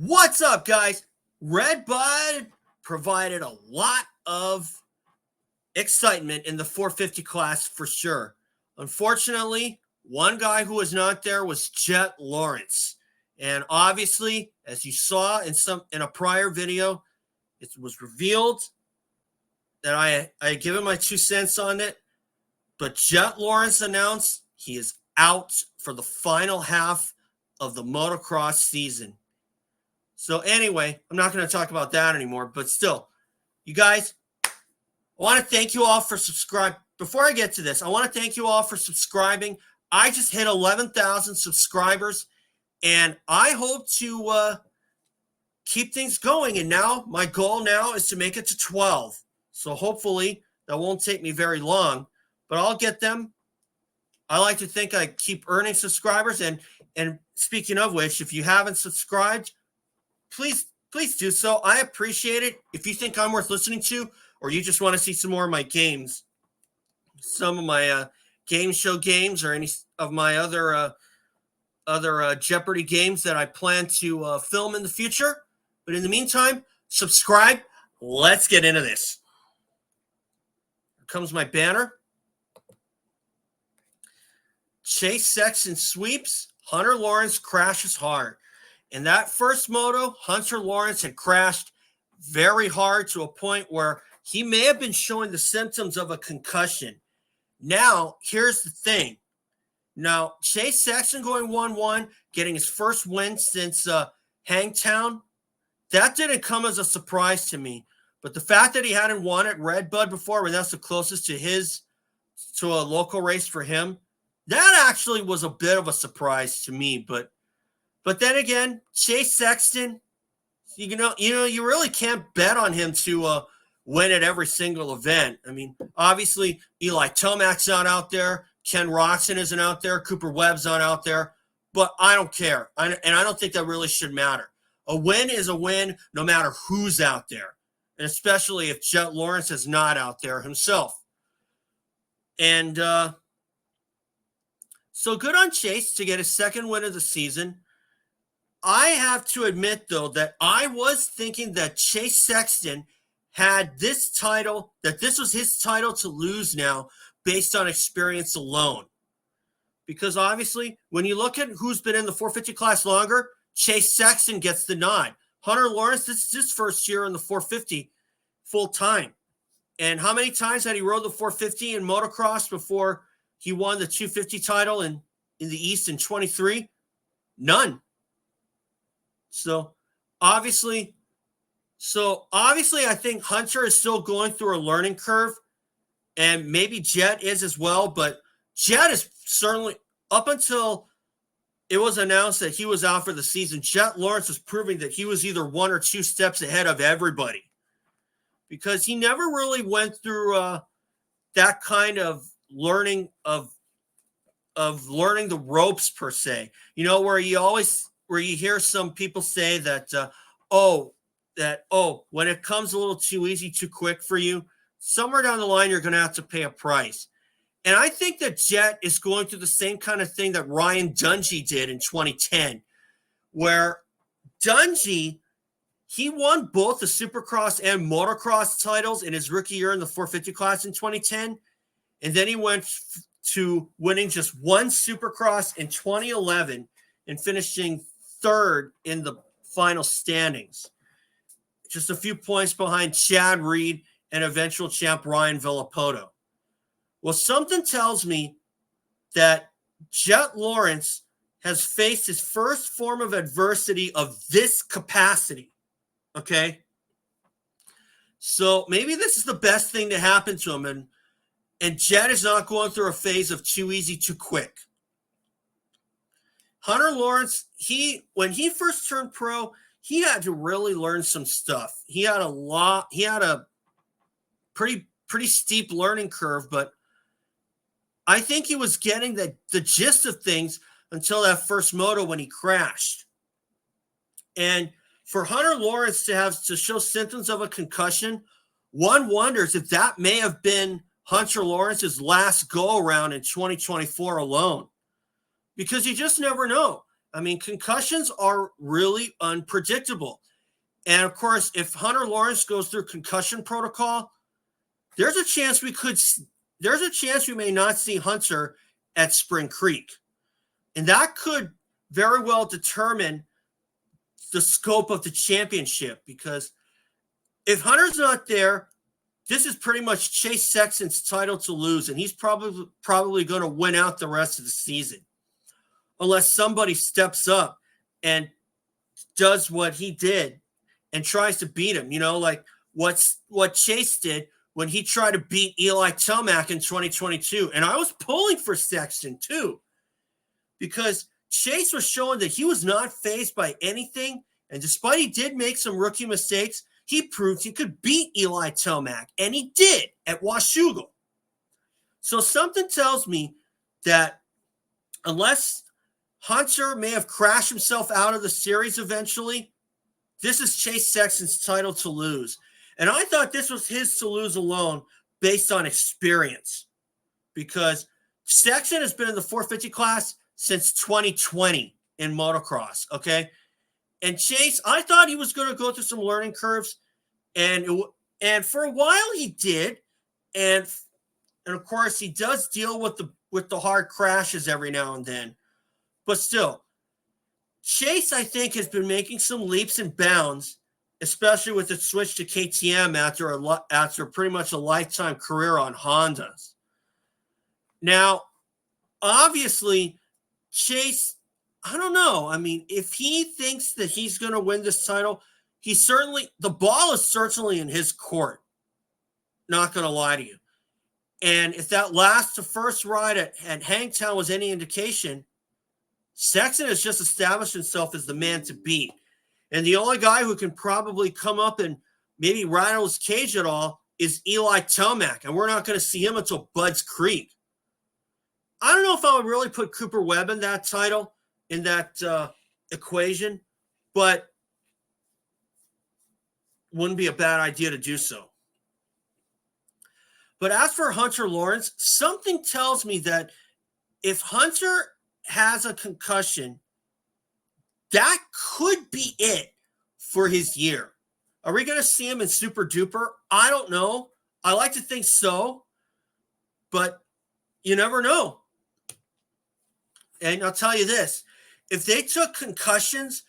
What's up, guys? Red Bud provided a lot of excitement in the 450 class for sure. Unfortunately, one guy who was not there was Jett Lawrence. And obviously, as you saw in a prior video, it was revealed that I had given my 2 cents on it. But Jett Lawrence announced he is out for the final half of the motocross season. So anyway, I'm not going to talk about that anymore, but still, you guys, I want to thank you all for subscribing. Before I get to this, I want to thank you all for subscribing. I just hit 11,000 subscribers, and I hope to keep things going. And now my goal now is to make it to 12. So hopefully that won't take me very long, but I'll get them. I like to think I keep earning subscribers. And speaking of which, if you haven't subscribed, please do so. I appreciate it. If you think I'm worth listening to, or you just want to see some more of my games, some of my game show games, or any of my other Jeopardy games that I plan to film in the future. But in the meantime, subscribe. Let's get into this. Here comes my banner. Chase Sexton sweeps. Hunter Lawrence crashes hard. In that first moto, Hunter Lawrence had crashed very hard to a point where he may have been showing the symptoms of a concussion. Now, here's the thing. Now, Chase Sexton going 1-1, getting his first win since Hangtown, that didn't come as a surprise to me. But the fact that he hadn't won at Red Bud before, when that's the closest to a local race for him, that actually was a bit of a surprise to me. But then again, Chase Sexton, you really can't bet on him to win at every single event. I mean, obviously, Eli Tomac's not out there. Ken Roczen isn't out there. Cooper Webb's not out there. But I don't care. And I don't think that really should matter. A win is a win no matter who's out there, and especially if Jett Lawrence is not out there himself. And so good on Chase to get his second win of the season. I have to admit, though, that I was thinking that Chase Sexton had this title, that this was his title to lose now based on experience alone. Because obviously, when you look at who's been in the 450 class longer, Chase Sexton gets the nod. Hunter Lawrence, this is his first year in the 450 full time. And how many times had he rode the 450 in motocross before he won the 250 title in the East in 23? None. So obviously, I think Hunter is still going through a learning curve, and maybe Jett is as well. But Jett is certainly, up until it was announced that he was out for the season, Jett Lawrence was proving that he was either 1 or 2 steps ahead of everybody, because he never really went through that kind of learning of learning the ropes per se. Where you hear some people say that, when it comes a little too easy, too quick for you, somewhere down the line, you're going to have to pay a price. And I think that Jett is going through the same kind of thing that Ryan Dungey did in 2010, where Dungey, he won both the Supercross and Motocross titles in his rookie year in the 450 class in 2010. And then he went to winning just one Supercross in 2011 and finishing 3rd in the final standings, just a few points behind Chad Reed and eventual champ Ryan Villapoto. Well, something tells me that Jett Lawrence has faced his first form of adversity of this capacity. Okay? So maybe this is the best thing to happen to him, and Jett is not going through a phase of too easy, too quick. Hunter Lawrence, when he first turned pro, he had to really learn some stuff. He had a pretty steep learning curve, but I think he was getting the gist of things until that first moto when he crashed. And for Hunter Lawrence to show symptoms of a concussion, one wonders if that may have been Hunter Lawrence's last go-around in 2024 alone. Because you just never know. I mean, concussions are really unpredictable. And of course, if Hunter Lawrence goes through concussion protocol, there's a chance we may not see Hunter at Spring Creek. And that could very well determine the scope of the championship, because if Hunter's not there, this is pretty much Chase Sexton's title to lose, and he's probably going to win out the rest of the season, unless somebody steps up and does what he did and tries to beat him. You know, like what Chase did when he tried to beat Eli Tomac in 2022. And I was pulling for Sexton too, because Chase was showing that he was not fazed by anything. And despite he did make some rookie mistakes, he proved he could beat Eli Tomac, and he did at Washougal. So something tells me that unless Hunter may have crashed himself out of the series eventually, this is Chase Sexton's title to lose. And I thought this was his to lose alone based on experience, because Sexton has been in the 450 class since 2020 in motocross, okay? And Chase, I thought he was going to go through some learning curves, and for a while he did, and of course he does deal with the hard crashes every now and then, but still, Chase, I think, has been making some leaps and bounds, especially with the switch to KTM after pretty much a lifetime career on Hondas. Now, obviously, Chase, I don't know. I mean, if he thinks that he's going to win this title, the ball is certainly in his court. Not going to lie to you. And if that to first ride at Hangtown was any indication, Sexton has just established himself as the man to beat. And the only guy who can probably come up and maybe rattle his cage at all is Eli Tomac. And we're not going to see him until Budds Creek. I don't know if I would really put Cooper Webb in that title, in that equation, but wouldn't be a bad idea to do so. But as for Hunter Lawrence, something tells me that if Hunter has a concussion, that could be it for his year. Are we going to see him in Super Duper? I don't know. I like to think so, but you never know. And I'll tell you this, if they took concussions,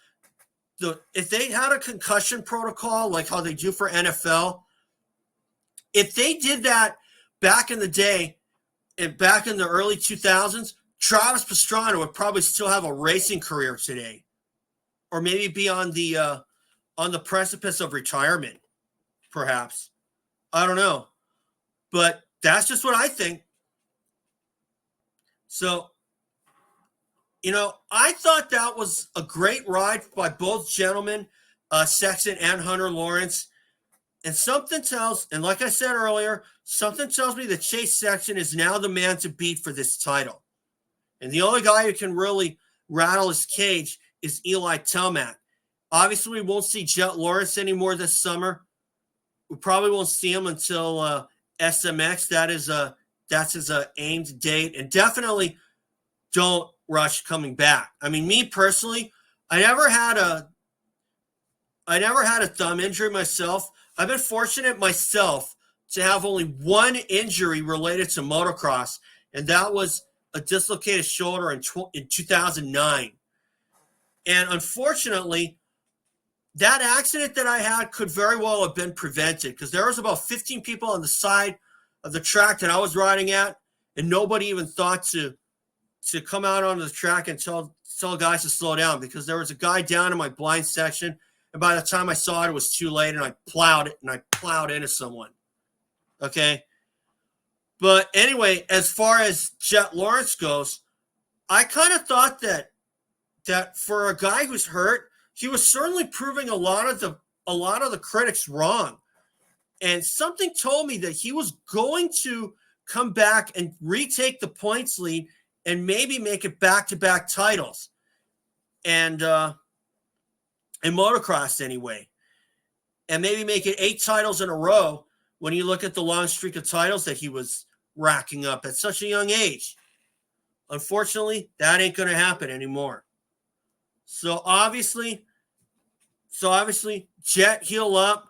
if they had a concussion protocol like how they do for NFL, if they did that back in the day and back in the early 2000s, Travis Pastrana would probably still have a racing career today, or maybe be on the precipice of retirement, perhaps. I don't know, but that's just what I think. So, you know, I thought that was a great ride by both gentlemen, Sexton and Hunter Lawrence. And like I said earlier, something tells me that Chase Sexton is now the man to beat for this title. And the only guy who can really rattle his cage is Eli Tomac. Obviously, we won't see Jett Lawrence anymore this summer. We probably won't see him until SMX. That's his aimed date. And definitely don't rush coming back. I mean, me personally, I never had a thumb injury myself. I've been fortunate myself to have only one injury related to motocross, and that was a dislocated shoulder in 2009. And unfortunately, that accident that I had could very well have been prevented, because there was about 15 people on the side of the track that I was riding at, and nobody even thought to come out onto the track and tell guys to slow down, because there was a guy down in my blind section, and by the time I saw it, it was too late, and I plowed into someone. Okay? But anyway, as far as Jett Lawrence goes, I kind of thought that for a guy who's hurt, he was certainly proving a lot of the critics wrong. And something told me that he was going to come back and retake the points lead and maybe make it back-to-back titles. And in motocross anyway. And maybe make it 8 titles in a row when you look at the long streak of titles that he was racking up at such a young age. Unfortunately, that ain't going to happen anymore. So obviously, Jett heal up,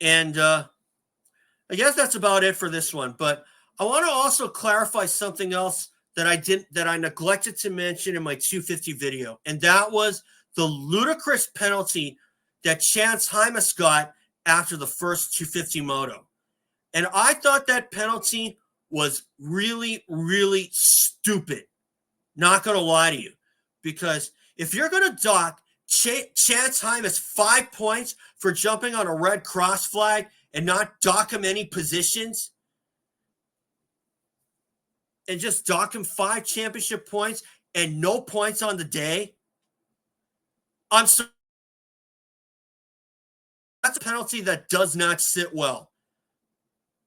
and I guess that's about it for this one. But I want to also clarify something else that I neglected to mention in my 250 video, and that was the ludicrous penalty that Chance Hymas got after the first 250 moto. And I thought that penalty was really, really stupid. Not going to lie to you. Because if you're going to dock Chance Hymas 5 points for jumping on a red cross flag and not dock him any positions, and just dock him 5 championship points and no points on the day, I'm sorry. That's a penalty that does not sit well.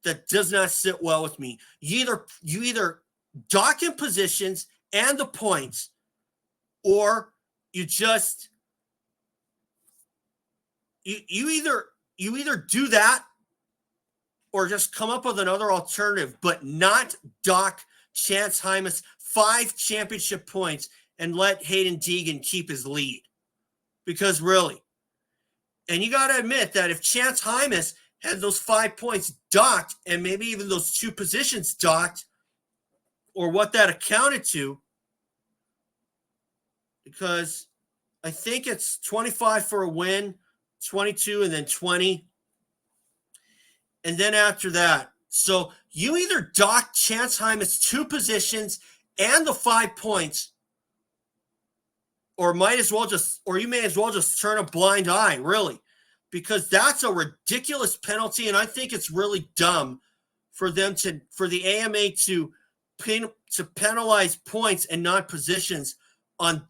That does not sit well with me. You either dock in positions and the points, or you just you either do that or just come up with another alternative, but not dock Chance Hymas 5 championship points and let Hayden Deegan keep his lead. Because really, and you got to admit that if Chance Hymas had those 5 points docked and maybe even those 2 positions docked, or what that accounted to, because I think it's 25 for a win, 22, and then 20. And then after that, so you either dock Chance Hymas 2 positions and the 5 points, or you may as well just turn a blind eye, really, because that's a ridiculous penalty, and I think it's really dumb for the AMA to penalize points and not positions on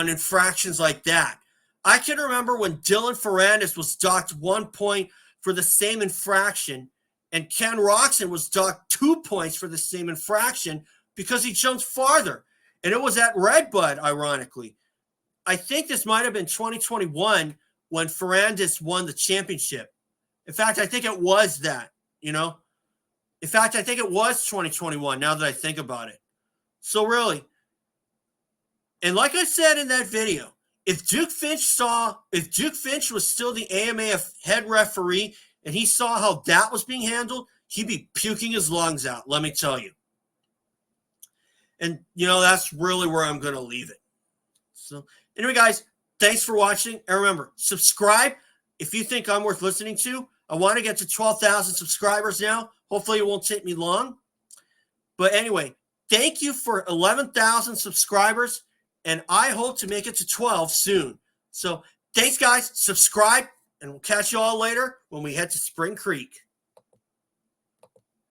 infractions like that. I can remember when Dylan Ferrandis was docked 1 point for the same infraction, and Ken Roxon was docked 2 points for the same infraction because he jumped farther. And it was at Red Bud, ironically. I think this might have been 2021 when Ferrandis won the championship. In fact, I think it was that, In fact, I think it was 2021 now that I think about it. So really, and like I said in that video, if Duke Finch was still the AMA head referee and he saw how that was being handled, he'd be puking his lungs out, let me tell you. And, that's really where I'm going to leave it. So anyway, guys, thanks for watching. And remember, subscribe if you think I'm worth listening to. I want to get to 12,000 subscribers now. Hopefully it won't take me long. But anyway, thank you for 11,000 subscribers. And I hope to make it to 12 soon. So thanks, guys. Subscribe, and we'll catch you all later when we head to Spring Creek.